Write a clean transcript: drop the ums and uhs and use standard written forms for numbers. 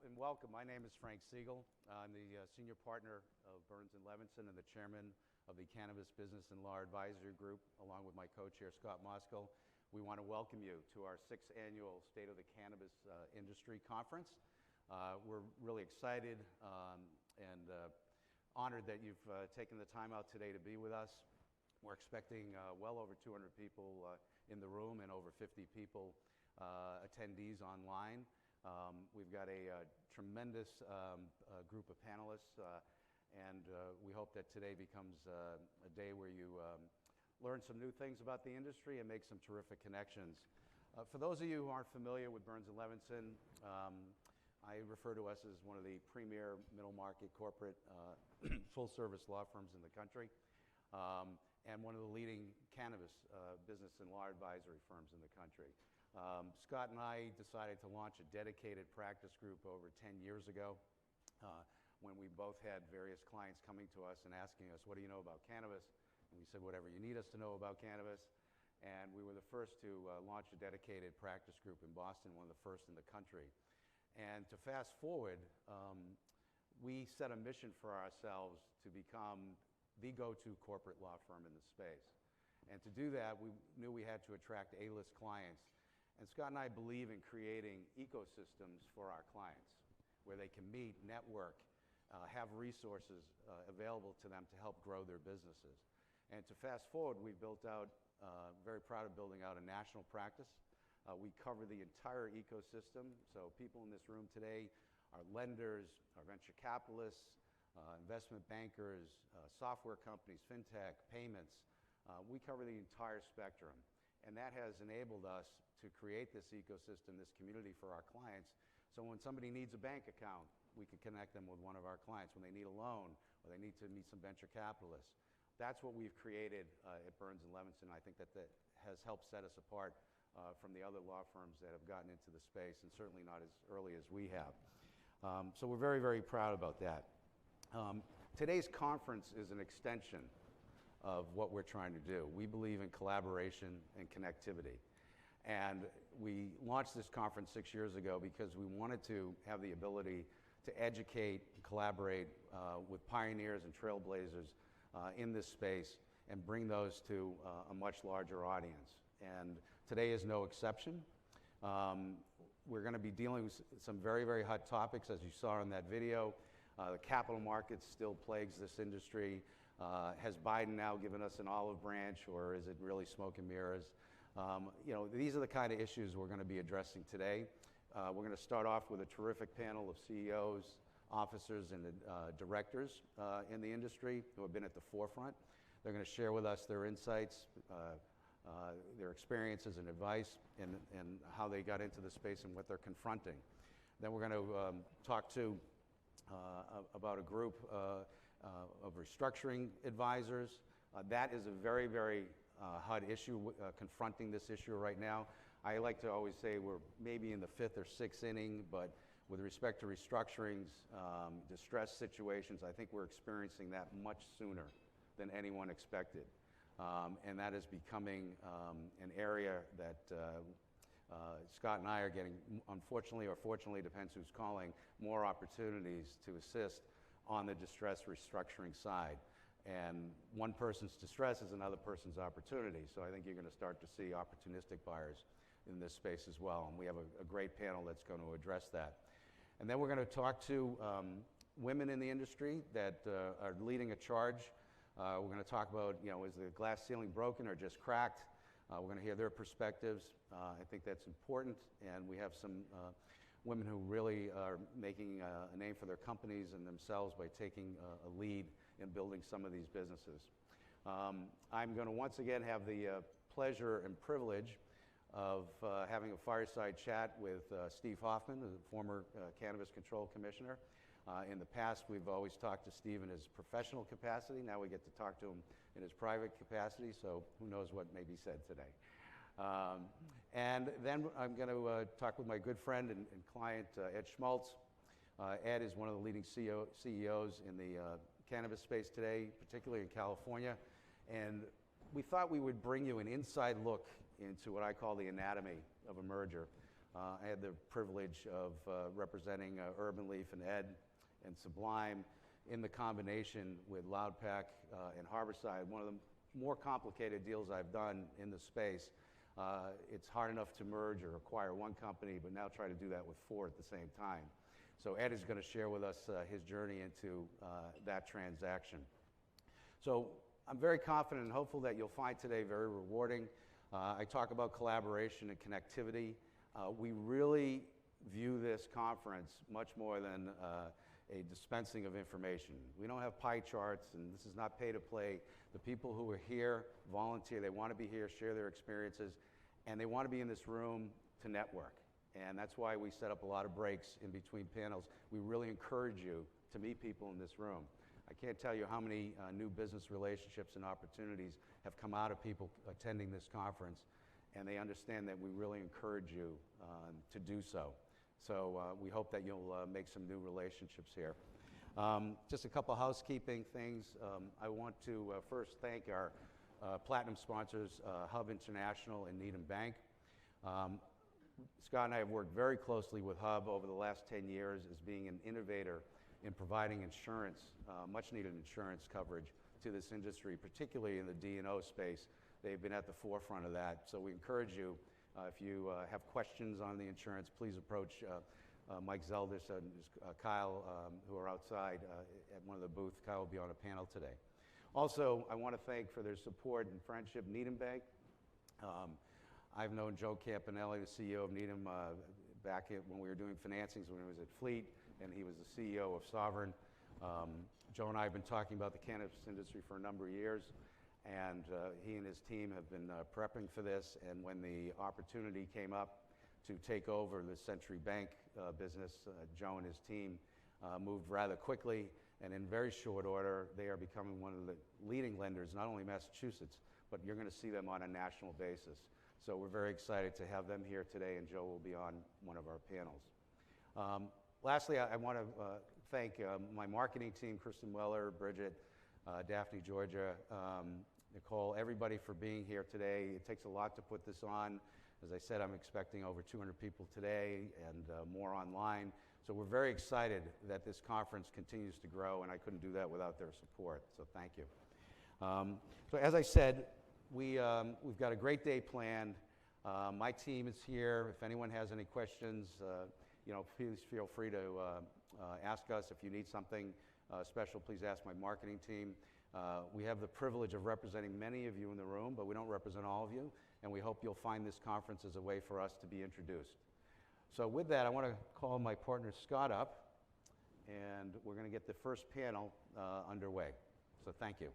and welcome. My name is Frank Segall. I'm the senior partner of Burns & Levinson and the chairman of the Cannabis Business and Law Advisory Group, along with my co-chair, Scott Moskal. We want to welcome you to our 6th annual State of the Cannabis Industry Conference. We're really excited and honored that you've taken the time out today to be with us. We're expecting well over 200 people in the room and over 50 people attendees online. We've got a tremendous group of panelists, and we hope that today becomes a day where you learn some new things about the industry and make some terrific connections. For those of you who aren't familiar with Burns & Levinson, I refer to us as one of the premier middle market corporate full-service law firms in the country, and one of the leading cannabis business and law advisory firms in the country. Scott and I decided to launch a dedicated practice group over 10 years ago when we both had various clients coming to us and asking us, what do you know about cannabis? And we said, whatever you need us to know about cannabis. And we were the first to launch a dedicated practice group in Boston, one of the first in the country. And to fast forward, we set a mission for ourselves to become the go-to corporate law firm in the space. And to do that, we knew we had to attract A-list clients. And Scott and I believe in creating ecosystems for our clients where they can meet, network, have resources available to them to help grow their businesses. And to fast forward, we built out, very proud of building out a national practice. We cover the entire ecosystem. So people in this room today are lenders, are venture capitalists, investment bankers, software companies, fintech, payments. We cover the entire spectrum. And that has enabled us to create this ecosystem, this community for our clients. So when somebody needs a bank account, we can connect them with one of our clients. When they need a loan or they need to meet some venture capitalists, that's what we've created at Burns & Levinson. I think that has helped set us apart from the other law firms that have gotten into the space, and certainly not as early as we have. So we're very, very proud about that. Today's conference is an extension of what we're trying to do. We believe in collaboration and connectivity. And we launched this conference 6 years ago because we wanted to have the ability to educate and collaborate with pioneers and trailblazers in this space and bring those to a much larger audience. And today is no exception. We're going to be dealing with some very, very hot topics, as you saw in that video. The capital markets still plagues this industry. Has Biden now given us an olive branch, or is it really smoke and mirrors? These are the kind of issues we're going to be addressing today. We're going to start off with a terrific panel of CEOs, officers, and directors in the industry who have been at the forefront. They're going to share with us their insights, their experiences and advice, and how they got into the space and what they're confronting. Then we're going to talk about a group of restructuring advisors. That is a very, very hot issue confronting this issue right now. I like to always say we're maybe in the 5th or 6th inning, but with respect to restructurings, distress situations, I think we're experiencing that much sooner than anyone expected. And that is becoming an area that Scott and I are getting, unfortunately or fortunately, depends who's calling, more opportunities to assist on the distress restructuring side. And one person's distress is another person's opportunity. So I think you're going to start to see opportunistic buyers in this space as well. And we have a great panel that's going to address that. And then we're going to talk to women in the industry that are leading a charge. We're going to talk about, is the glass ceiling broken or just cracked? We're going to hear their perspectives. I think that's important. And we have some women who really are making a name for their companies and themselves by taking a lead in building some of these businesses. I'm going to once again have the pleasure and privilege of having a fireside chat with Steve Hoffman, the former Cannabis Control Commissioner. In the past, we've always talked to Steve in his professional capacity. Now we get to talk to him in his private capacity, so who knows what may be said today. And then I'm going to talk with my good friend and client, Ed Schmaltz. Ed is one of the leading CEOs in the cannabis space today, particularly in California. And we thought we would bring you an inside look into what I call the anatomy of a merger. I had the privilege of representing Urban Leaf and Ed and Sublime in the combination with Loudpack and Harborside, one of the more complicated deals I've done in the space. It's hard enough to merge or acquire one company, but now try to do that with 4 at the same time. So Ed is going to share with us his journey into that transaction. So I'm very confident and hopeful that you'll find today very rewarding. I talk about collaboration and connectivity. We really view this conference much more than a dispensing of information. We don't have pie charts, and this is not pay to play. The people who are here volunteer. They want to be here, share their experiences, and they want to be in this room to network. And that's why we set up a lot of breaks in between panels. We really encourage you to meet people in this room. I can't tell you how many new business relationships and opportunities have come out of people attending this conference, and they understand that we really encourage you to do so. So we hope that you'll make some new relationships here. Just a couple housekeeping things. I want to first thank our platinum sponsors, Hub International and Needham Bank. Scott and I have worked very closely with Hub over the last 10 years as being an innovator in providing insurance, much needed insurance coverage to this industry, particularly in the D&O space. They've been at the forefront of that. So we encourage you, if you have questions on the insurance, please approach Mike Zeldis and Kyle, who are outside at one of the booths. Kyle will be on a panel today. Also, I want to thank for their support and friendship Needham Bank. I've known Joe Campanelli, the CEO of Needham, back when we were doing financings when he was at Fleet, and he was the CEO of Sovereign. Joe and I have been talking about the cannabis industry for a number of years, and he and his team have been prepping for this, and when the opportunity came up to take over the Century Bank business, Joe and his team moved rather quickly, and in very short order, they are becoming one of the leading lenders, not only in Massachusetts, but you're going to see them on a national basis. So we're very excited to have them here today, and Joe will be on one of our panels. Lastly, I want to thank my marketing team, Kristen Weller, Bridget, Daphne, Georgia, Nicole, everybody for being here today. It takes a lot to put this on. As I said, I'm expecting over 200 people today and more online. So we're very excited that this conference continues to grow, and I couldn't do that without their support. So thank you. So as I said, we've got a great day planned. My team is here. If anyone has any questions, please feel free to ask us. If you need something special, please ask my marketing team. We have the privilege of representing many of you in the room, but we don't represent all of you, and we hope you'll find this conference as a way for us to be introduced. So with that, I want to call my partner Scott up, and we're going to get the first panel underway. So thank you.